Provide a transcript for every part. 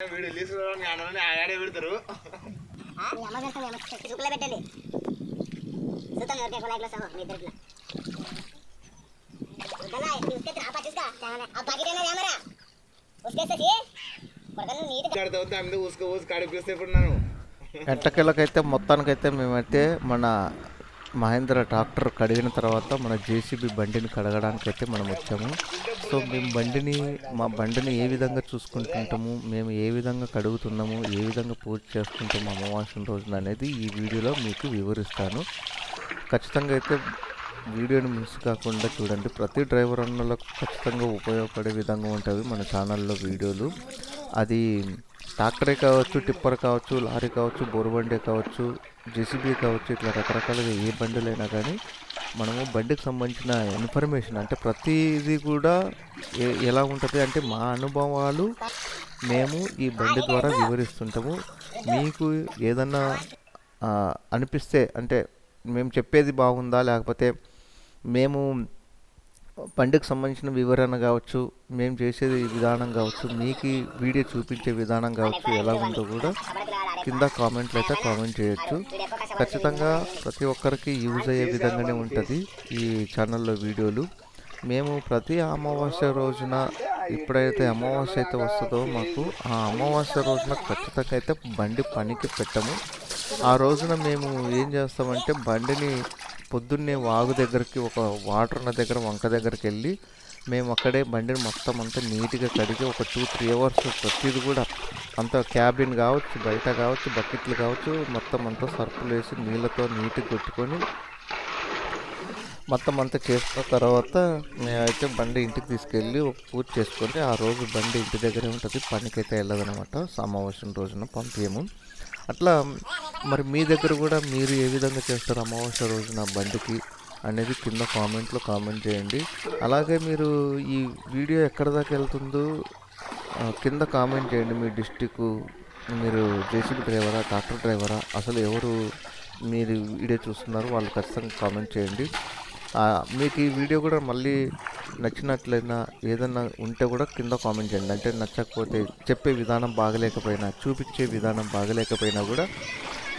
Video తీసుకుని ఆడే పెడతారు. పెట్టండి చూద్దాం ఎవరికి ఎక్కువ లైక్లు వస్తామో మీ ఇద్దరిలో. ఎట్టకెళ్ళకైతే మొత్తానికైతే మేమైతే మన మహేంద్ర ట్రాక్టర్ కడిగిన తర్వాత మన జేసీబీ బండిని కడగడానికైతే మనం వచ్చాము. సో మేము మా బండిని ఏ విధంగా చూసుకుంటుంటాము, మేము ఏ విధంగా కడుగుతున్నాము, ఏ విధంగా పూజ చేసుకుంటాము అమావాస్య రోజున అనేది ఈ వీడియోలో మీకు వివరిస్తాను. ఖచ్చితంగా అయితే వీడియోని మిస్ కాకుండా చూడండి. ప్రతి డ్రైవర్ అన్నలకు ఖచ్చితంగా ఉపయోగపడే విధంగా ఉంటుంది మన ఛానల్లో వీడియోలు. అది ట్రాక్టరే కావచ్చు, టిప్పర్ కావచ్చు, లారీ కావచ్చు, బోరుబండి కావచ్చు, జేసీబీ కావచ్చు, ఇట్లా రకరకాలుగా ఏ బండిలైనా కానీ మనము బండికి సంబంధించిన ఇన్ఫర్మేషన్ అంటే ప్రతిదీ కూడా ఎలా ఉంటుంది అంటే మా అనుభవాలు మేము ఈ బండి ద్వారా వివరిస్తుంటాము. మీకు ఏదన్నా అనిపిస్తే అంటే మేము చెప్పేది బాగుందా, లేకపోతే మేము బండికి సంబంధించిన వివరణ కావచ్చు, మేము చేసేది విధానం కావచ్చు, మీకు వీడియో చూపించే విధానం కావచ్చు, ఎలా ఉందో కూడా కింద కామెంట్లు అయితే కామెంట్ చేయొచ్చు. ఖచ్చితంగా ప్రతి ఒక్కరికి యూజ్ అయ్యే విధంగానే ఉంటుంది ఈ ఛానల్లో వీడియోలు. మేము ప్రతి అమావాస్య రోజున ఎప్పుడైతే అమావాస్య అయితే వస్తుందో మాకు ఆ అమావాస్య రోజున ఖచ్చితంగా అయితే బండి పనికి పెట్టము. ఆ రోజున మేము ఏం చేస్తామంటే బండిని పొద్దున్నే వాగు దగ్గరికి, ఒక వాటర్ ఉన్న దగ్గర, వంక దగ్గరికి వెళ్ళి మేము అక్కడే బండిని మొత్తం అంతా నీట్గా కడిగి ఒక 2-3 అవర్స్ ప్రతిది కూడా అంత క్యాబిన్ కావచ్చు, బయట కావచ్చు, బకెట్లు కావచ్చు, మొత్తం అంతా సర్ఫులు వేసి నీళ్ళతో నీట్గా కొట్టుకొని మొత్తం అంతా చేసుకున్న తర్వాత మేమైతే బండి ఇంటికి తీసుకెళ్ళి ఒక పూజ చేసుకొని ఆ రోజు బండి ఇంటి దగ్గరే ఉంటుంది, పనికైతే వెళ్ళదనమాట. అమావాస్య రోజున పంపించము. అట్లా మరి మీ దగ్గర కూడా మీరు ఏ విధంగా చేస్తారు అమావాస్య రోజున బండికి అనేది కింద కామెంట్లో కామెంట్ చేయండి. అలాగే మీరు ఈ వీడియో ఎక్కడి దాకా వెళ్తుందో కింద కామెంట్ చేయండి. మీ డిస్టిక్, మీరు జేసీబీ డ్రైవరా, ట్రాక్టర్ డ్రైవరా, అసలు ఎవరు మీరు వీడియో చూస్తున్నారు వాళ్ళు ఖచ్చితంగా కామెంట్ చేయండి. మీకు ఈ వీడియో కూడా మళ్ళీ నచ్చినట్లయినా ఏదన్నా ఉంటే కూడా కింద కామెంట్ చేయండి. అంటే నచ్చకపోతే, చెప్పే విధానం బాగలేకపోయినా, చూపించే విధానం బాగలేకపోయినా కూడా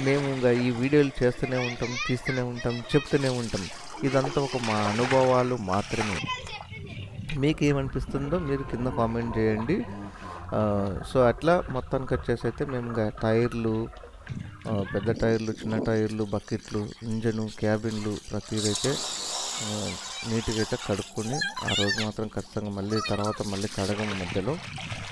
మేము ఇంకా ఈ వీడియోలు చేస్తూనే ఉంటాం, తీస్తూనే ఉంటాం, చెప్తూనే ఉంటాం. ఇదంతా ఒక మా అనుభవాలు మాత్రమే. మీకు ఏమనిపిస్తుందో మీరు కింద కామెంట్ చేయండి. సో అట్లా మొత్తానికి వచ్చేసి అయితే మేము ఇంకా టైర్లు, పెద్ద టైర్లు, చిన్న టైర్లు, బకెట్లు, ఇంజను, క్యాబిన్లు ప్రతిదైతే నీట్గా అయితే కడుక్కొని ఆ రోజు మాత్రం ఖచ్చితంగా మళ్ళీ కడగము మధ్యలో.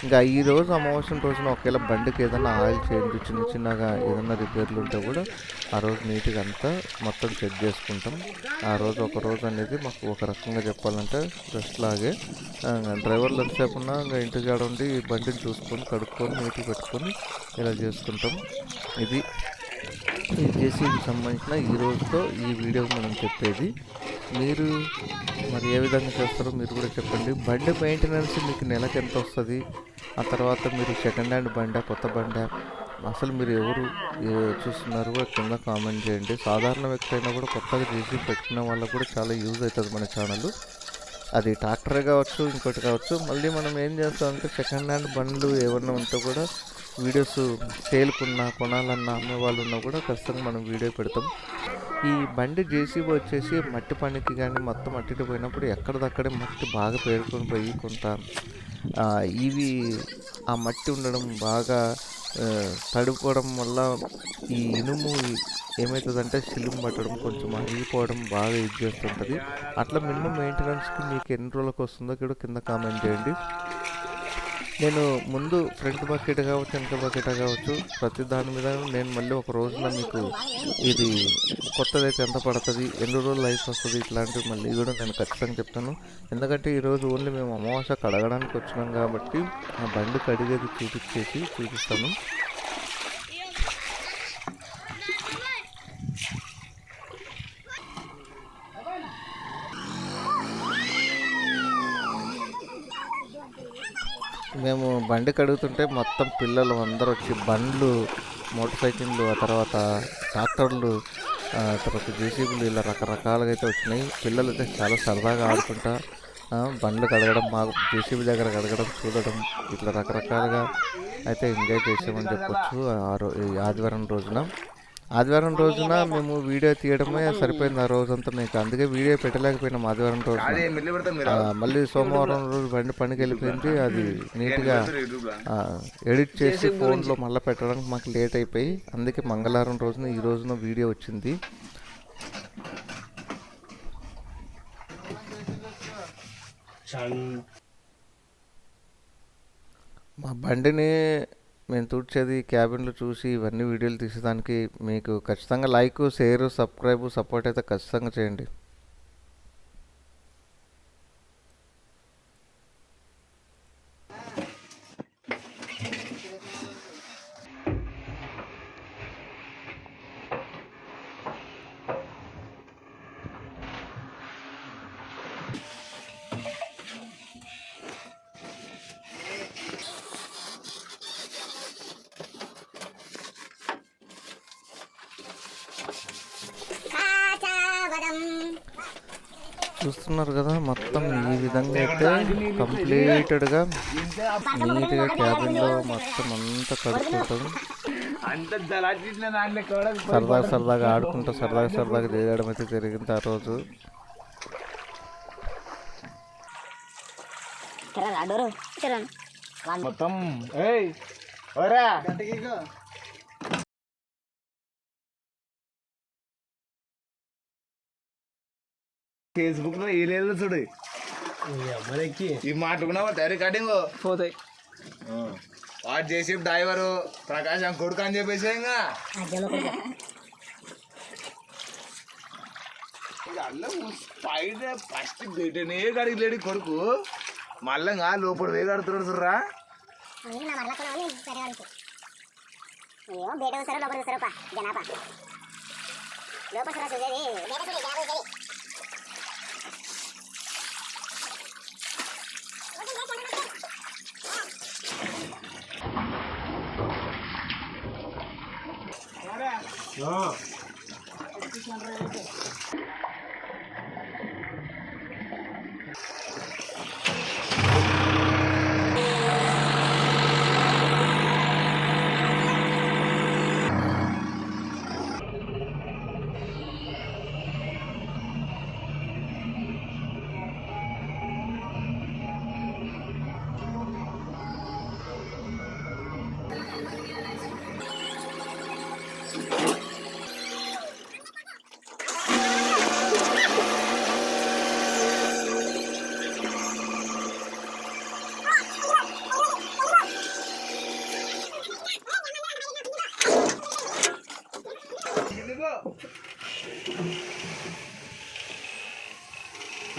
ఇంకా ఈ రోజు అమావాస్య రోజున ఒకవేళ బండికి ఏదైనా ఆయిల్ చేంజ్ చిన్నగా ఏదైనా రిపేర్లు ఉంటే కూడా ఆ రోజు నీట్గా అంతా మొత్తం చెక్ చేసుకుంటాం. ఆ రోజు ఒక రోజు అనేది మాకు ఒక రకంగా చెప్పాలంటే రెస్ట్ లాగే. డ్రైవర్లు ఎంతసేపున్నా ఇంకా ఇంటికాడ ఉండి బండిని చూసుకొని కడుక్కొని నీట్గా పెట్టుకొని ఇలా చేసుకుంటాం. ఇది జేసీబీకి సంబంధించిన ఈ రోజుతో ఈ వీడియో మనం చెప్పేది. మీరు మరి ఏ విధంగా చేస్తారో మీరు కూడా చెప్పండి. బండి మెయింటెనెన్స్ మీకు నెలకు ఎంత వస్తుంది, ఆ తర్వాత మీరు సెకండ్ హ్యాండ్ బండా, కొత్త బండా, అసలు మీరు ఎవరు చూస్తున్నారు కూడా కింద కామెంట్ చేయండి. సాధారణ వ్యక్తి అయినా కూడా కొత్తగా జేసీబీ పెట్టుకునే వాళ్ళకు కూడా చాలా యూజ్ అవుతుంది మన ఛానల్. అది ట్రాక్టరే కావచ్చు, ఇంకోటి కావచ్చు. మళ్ళీ మనం ఏం చేస్తామంటే సెకండ్ హ్యాండ్ బండ్లు ఏమన్నా ఉంటే కూడా వీడియోస్ సేల్కున్నా, కొనాలన్నా, అమ్మే వాళ్ళు ఉన్నా కూడా ఖచ్చితంగా మనం వీడియో పెడతాం. ఈ బండి జేసీబీ వచ్చేసి మట్టి పనికి కానీ మొత్తం మట్టికి పోయినప్పుడు ఎక్కడిదక్కడే మట్టి బాగా పేరుకొని పోయి కొంత ఇవి ఆ మట్టి ఉండడం బాగా తడిపోవడం వల్ల ఈ ఇనుము ఏమవుతుందంటే సిలుము పట్టడం, కొంచెం అరిగిపోవడం బాగా ఇది చేస్తుంటుంది. అట్లా మినిమం మెయింటెనెన్స్కి మీకు ఎన్ని రోజులకు వస్తుందో కూడా కింద కామెంట్ చేయండి. నేను ముందు ఫ్రంట్ బకెట్ కావచ్చు, వెనక బకెట్ కావచ్చు, ప్రతి దాని మీద నేను మళ్ళీ ఒక రోజున మీకు ఇది కొత్తదైతే ఎంత పడుతుంది, ఎన్ని రోజులు లైఫ్ వస్తుంది, ఇట్లాంటివి మళ్ళీ కూడా నేను ఖచ్చితంగా చెప్తాను. ఎందుకంటే ఈరోజు ఓన్లీ మేము అమావాస్య కడగడానికి వచ్చినాం కాబట్టి ఆ బండి కడిగేది చూపిస్తాను. మేము బండి కడుగుతుంటే మొత్తం పిల్లలు అందరూ వచ్చి బండ్లు, మోటార్ సైకిళ్ళు, ఆ తర్వాత ట్రాక్టర్లు, తర్వాత జేసీబీలు ఇలా రకరకాలుగా అయితే వచ్చినాయి. పిల్లలు అయితే చాలా సరదాగా ఆడుకుంటా బండ్లు కడగడం, మాకు జేసీబీ దగ్గర కడగడం చూడడం, ఇట్లా రకరకాలుగా అయితే ఎంజాయ్ చేసామని చెప్పొచ్చు. ఈ ఆదివారం రోజున మేము వీడియో తీయడమే సరిపోయింది ఆ రోజంతా. మీకు అందుకే వీడియో పెట్టలేకపోయినాం ఆదివారం రోజున. మళ్ళీ సోమవారం రోజు బండి పనికి వెళ్ళిపోయింది. అది నీట్గా ఎడిట్ చేసి ఫోన్లో మళ్ళీ పెట్టడానికి మాకు లేట్ అయిపోయి, అందుకే మంగళవారం రోజున ఈ రోజున వీడియో వచ్చింది. మా బండిని మేము తుడిచేది, క్యాబిన్లో చూసి ఇవన్నీ వీడియోలు తీసేదానికి మీకు ఖచ్చితంగా లైక్, షేర్, సబ్స్క్రైబ్, సపోర్ట్ అయితే ఖచ్చితంగా చేయండి. చూస్తున్నారు కదా, మొత్తం ఈ విధంగా అయితే కంప్లీటెడ్గా నీట్గా క్యాబిన్లో మొత్తం అంతా కడుక్కుంటాం. సరదాగా ఆడుకుంటూ సరదాగా చేయడం అయితే జరిగింది ఆ రోజు. మొత్తం ఫేస్బుక్ లో ఏలేదు చూడు, ఈ మాట్లాడుకున్నావా రికార్డింగ్ పోతాయి. వాడు చేసి డ్రైవరు ప్రకాశం కొడుకు అని చెప్పేసి ఇంకా ఫస్ట్ బయటనే కడిగలేడు కొడుకు, మళ్ళా లోపల వే కడుతున్నాడు చూడరా.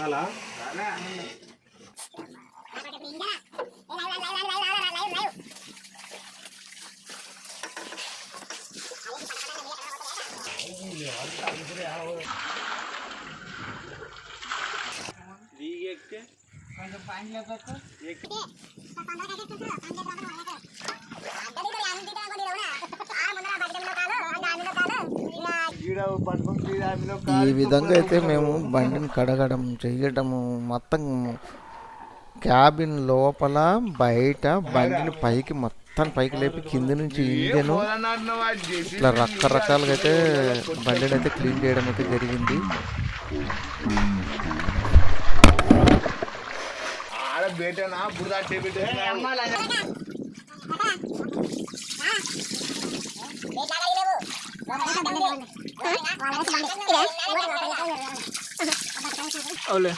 అలా ఈ విధంగా అయితే మేము బండిని కడగడం చేయడము మొత్తం క్యాబిన్ లోపల బయట బండిని పైకి లేపి కింద నుంచి ఇంజను ఇట్లా రకరకాలుగా అయితే బండిని అయితే క్లీన్ చేయడం అయితే జరిగింది. అవులే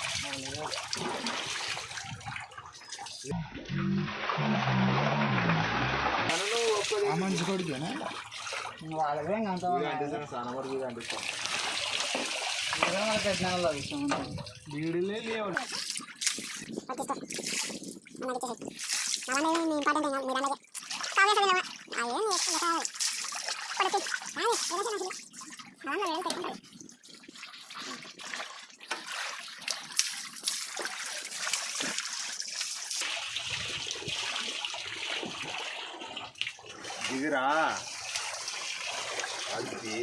మంచి కొడుకునా వాళ్ళదే అంత వీడిలే లేవు. దిగిరా అది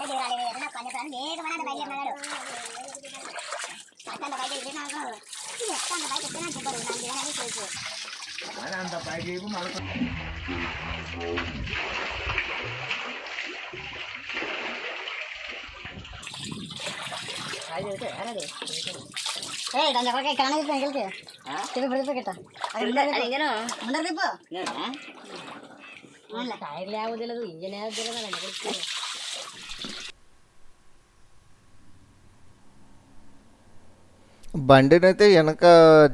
దిగరాలి పంచప్రాణం వేగమైన బయలుదేరినాడు అంత బయట ఎగిరినాకు అంత బయట ఎక్కినా చెప్పరు నాకు దిగనని తెలుసు అని అంత పైకి మళ్ళీ దాని ఎవరికి కానా వెళ్తే చెప్పి పడిపోయిట ముందర దిప్పు టైర్ లేవలేదు ఇంజన్ లేవదు బండిని అయితే వెనక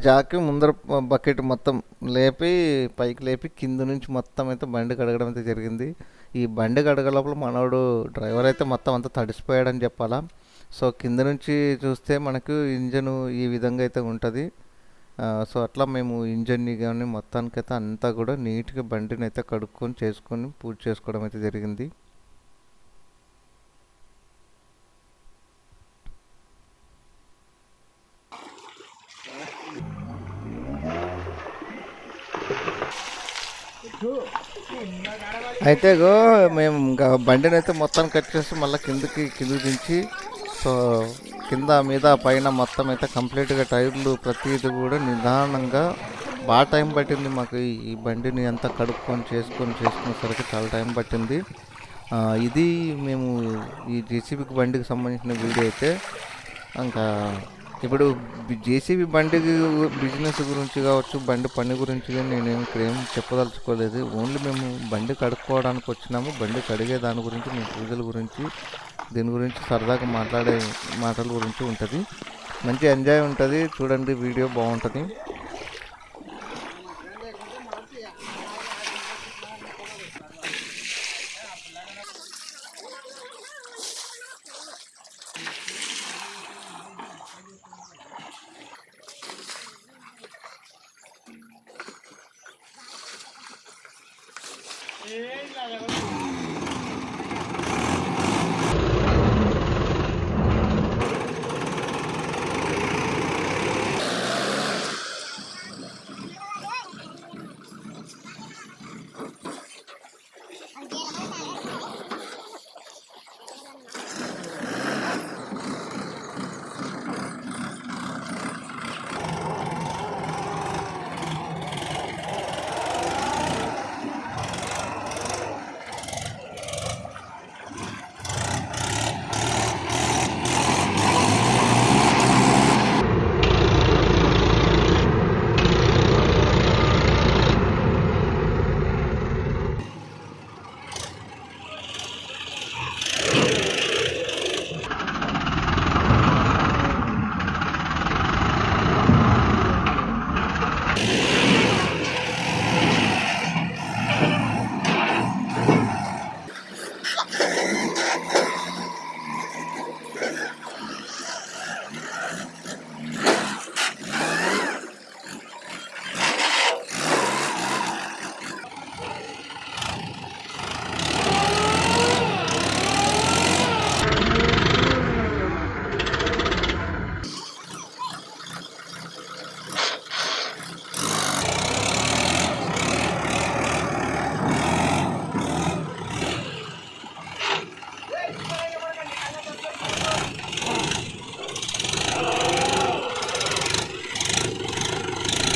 జాకి ముందర బకెట్ మొత్తం లేపి పైకి లేపి కింద నుంచి మొత్తం అయితే బండి కడగడం అయితే జరిగింది. ఈ బండి కడగ లోపల మనోడు డ్రైవర్ అయితే మొత్తం అంతా తడిసిపోయాడని చెప్పాలా. సో కింద నుంచి చూస్తే మనకు ఇంజను ఈ విధంగా అయితే ఉంటుంది. సో అట్లా మేము ఇంజన్ని కానీ మొత్తానికైతే అంతా కూడా నీట్గా బండిని అయితే కడుక్కొని చేసుకొని పూజ చేసుకోవడం అయితే జరిగింది. అయితే మేము ఇంకా బండిని అయితే మొత్తం కట్ చేసి మళ్ళీ కిందకి దించి సో కింద మీద పైన మొత్తం అయితే కంప్లీట్గా టైర్లు ప్రతిదీ కూడా నిదానంగా బాగా టైం పట్టింది మాకు. ఈ బండిని అంతా కడుక్కొని చేసుకునేసరికి చాలా టైం పట్టింది. ఇది మేము ఈ జేసీబీ బండికి సంబంధించిన వీడియో అయితే. ఇంకా ఇప్పుడు జేసీబీ బండి బిజినెస్ గురించి కావచ్చు, బండి పని గురించి కానీ నేనేమి ఇక్కడ ఏం చెప్పదలుచుకోలేదు. ఓన్లీ మేము బండి కడుక్కోవడానికి వచ్చినాము. బండి కడిగే దాని గురించి, మేము పూజల గురించి, దీని గురించి సరదాగా మాట్లాడే మాటల గురించి ఉంటుంది. మంచి ఎంజాయ్ ఉంటుంది. చూడండి, వీడియో బాగుంటుంది.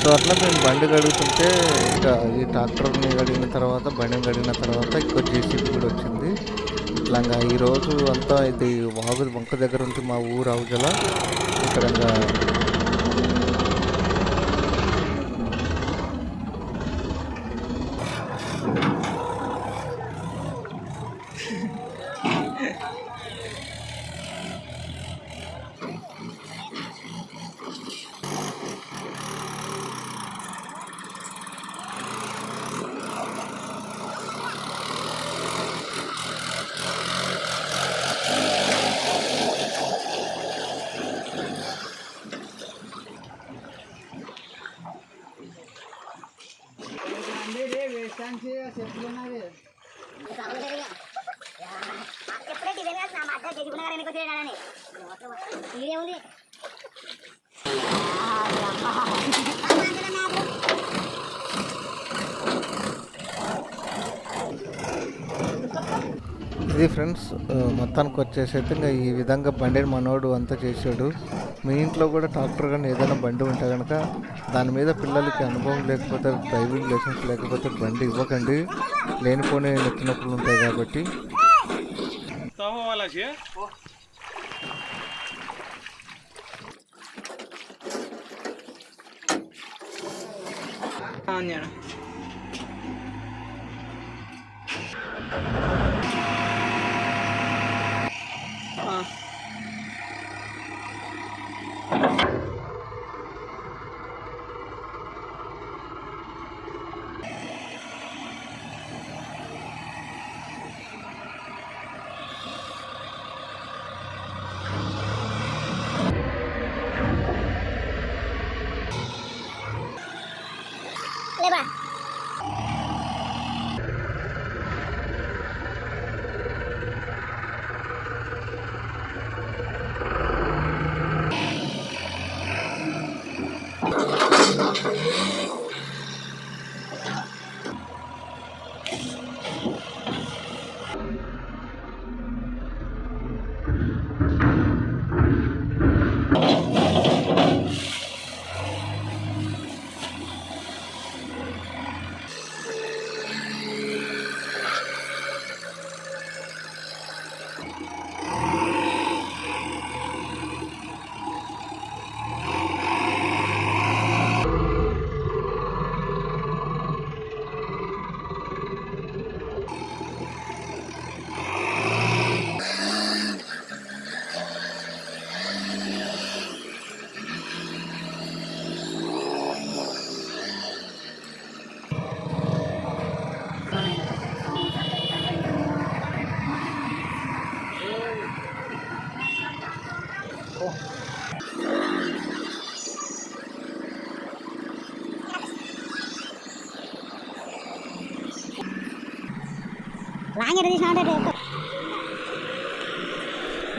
సో అట్లా మేము బండి కడుగుతుంటే ఇంకా ఈ ట్రాక్టర్ని కడిగిన తర్వాత, బండిని కడిగిన తర్వాత ఇంకో జేసీబీ కూడా వచ్చింది. ఇట్లాగా ఈరోజు అంతా ఇది వాగు వంక దగ్గర ఉంటుంది మా ఊరు అవజల. ఇక్కడ ఎప్పుడే దిగలేదు నా మధ్య దిగుకున్నారని మీకు తెలియడాలని ఇదేముంది ఇది ఫ్రెండ్స్ మొత్తానికి వచ్చేసి అయితే ఇంకా ఈ విధంగా బండిని మనోడు అంతా చేశాడు. మీ ఇంట్లో కూడా ట్రాక్టర్ కానీ ఏదైనా బండి ఉంటే కనుక దాని మీద పిల్లలకి అనుభవం లేకపోతే డ్రైవింగ్ లైసెన్స్ లేకపోతే బండి ఇవ్వకండి, లేనిపోని నెత్తినొప్పులు ఉంటాయి కాబట్టి.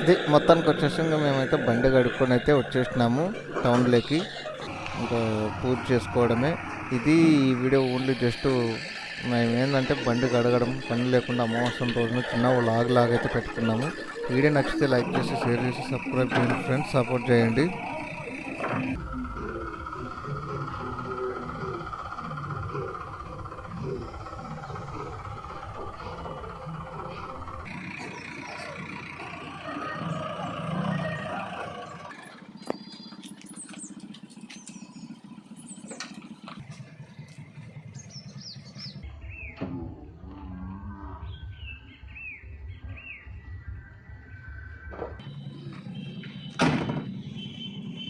ఇది మొత్తానికి వచ్చేసి ఇంకా మేమైతే బండి కడుక్కొని అయితే వచ్చేసినాము టౌన్లోకి. ఇంకా పూజ చేసుకోవడమే ఇది. ఈ వీడియో ఓన్లీ జస్ట్ మేము ఏంటంటే బండి కడగడం పని లేకుండా అమావాస్య రోజున చిన్న లాగ్ అయితే పెట్టుకున్నాము. వీడియో నచ్చితే లైక్ చేసి షేర్ చేసి సబ్స్క్రైబ్ చేయండి ఫ్రెండ్స్, సపోర్ట్ చేయండి.